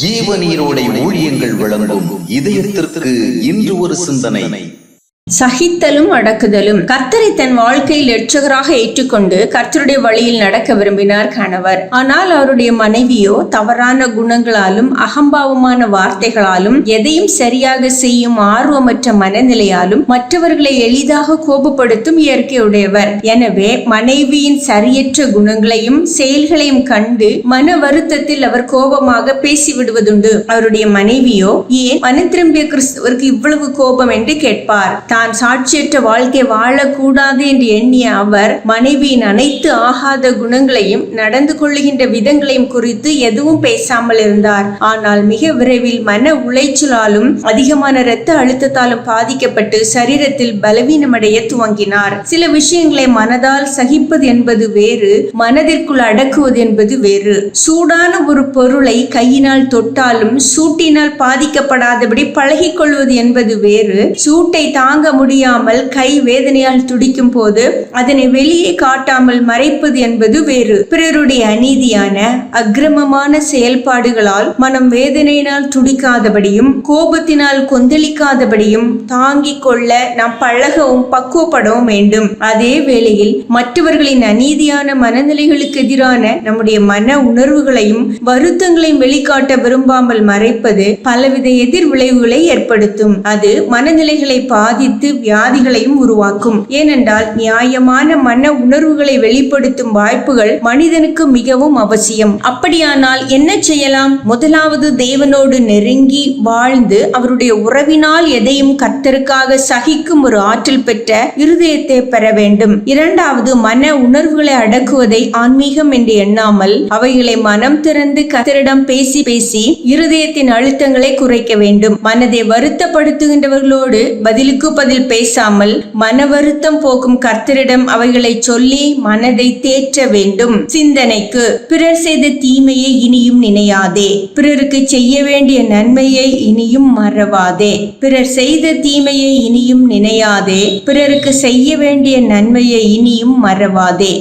ஜீவநீரோடை ஊழியங்கள் வழங்கும் இதயத்திற்கு இன்று ஒரு சிந்தனை. சகித்தலும் அடக்குதலும். கர்த்தரை தன் வாழ்க்கையில் இரட்சகராக ஏற்றுக்கொண்டு கர்த்தருடைய வழியில் நடக்க விரும்பினார் கணவர். ஆனால் அவருடைய மனைவியோ தவறான குணங்களாலும் அகம்பாவமான வார்த்தைகளாலும் எதையும் சரியாக செய்யும் ஆர்வமற்ற மனநிலையாலும் மற்றவர்களை எளிதாக கோபப்படுத்தும் இயற்கையுடையவர். எனவே மனைவியின் சரியற்ற குணங்களையும் செயல்களையும் கண்டு மன வருத்தத்தில் அவர் கோபமாக பேசிவிடுவதுண்டு. அவருடைய மனைவியோ ஏன் மனம் திரும்பிய கிறிஸ்துவருக்கு இவ்வளவு கோபம் என்று கேட்பார். தான் சாட்சியற்ற வாழ்க்கை வாழக்கூடாது என்று எண்ணிய அவர் மனைவியின் அனைத்து ஆகாத குணங்களையும் நடந்து கொள்ளுகின்ற விதங்களையும் குறித்து எதுவும் பேசாமல் இருந்தார். ஆனால் மிக விரைவில் மன உளைச்சலாலும் அதிகமான இரத்த அழுத்தத்தாலும் பாதிக்கப்பட்டு சரீரத்தில் பலவீனமடைய துவங்கினார். சில விஷயங்களை மனதால் சகிப்பது என்பது வேறு, மனதிற்குள் அடக்குவது என்பது வேறு. சூடான ஒரு பொருளை கையினால் தொட்டாலும் சூட்டினால் பாதிக்கப்படாதபடி பழகிக் கொள்வது என்பது வேறு. சூட்டை தாங்க முடியாமல் கை வேதனையால் துடிக்கும் போது அதனை வெளியே காட்டாமல் மறைப்பது என்பது வேறு. பிறருடைய அநீதியான அக்கிரமமான செயல்பாடுகளால் மனம் வேதனையினால் துடிக்காதபடியும் கோபத்தினால் கொந்தளிக்காதபடியும் தாங்கிக் கொள்ள நாம் பழகவும் பக்குவப்படவும் வேண்டும். அதே வேளையில் மற்றவர்களின் அநீதியான மனநிலைகளுக்கு எதிரான நம்முடைய மன உணர்வுகளையும் வருத்தங்களையும் வெளிக்காட்ட விரும்பாமல் மறைப்பது பலவித எதிர் விளைவுகளை ஏற்படுத்தும். அது மனநிலைகளை பாதித்து வியாதிகளையும் உருவாக்கும். ஏனென்றால் நியாயமான மன உணர்வுகளை வெளிப்படுத்தும் வாய்ப்புகள் மனிதனுக்கு மிகவும் அவசியம். அப்படியானால் என்ன செய்யலாம்? முதலாவது, தேவனோடு நெருங்கி வாழ்ந்து அவருடைய உறவினால் எதையும் கர்த்தருக்காக சகிக்கும் ஒரு ஆற்றல் பெற்ற இருதயத்தை பெற வேண்டும். இரண்டாவது, மன உணர்வுகளை அடக்குவதை ஆன்மீகம் என்று எண்ணாமல் அவைகளை மனம் திறந்து கர்த்தரிடம் பேசி பேசி இருதயத்தின் அழுத்தங்களை குறைக்க வேண்டும். மனதை வருத்தப்படுத்துகின்றவர்களோடு பதிலுக்கு பதில் பேசாமல் மன வருத்தம் போக்கும் கர்த்தரிடம் அவைகளை சொல்லி மனதை தேற்ற வேண்டும். சிந்தனைக்கு, பிறர் செய்த தீமையை இனியும் நினையாதே, பிறருக்கு செய்ய வேண்டிய நன்மையை இனியும் மறவாதே. பிறர் செய்த தீமையை இனியும் நினையாதே, பிறருக்கு செய்ய வேண்டிய நன்மையை இனியும் மறவாதே.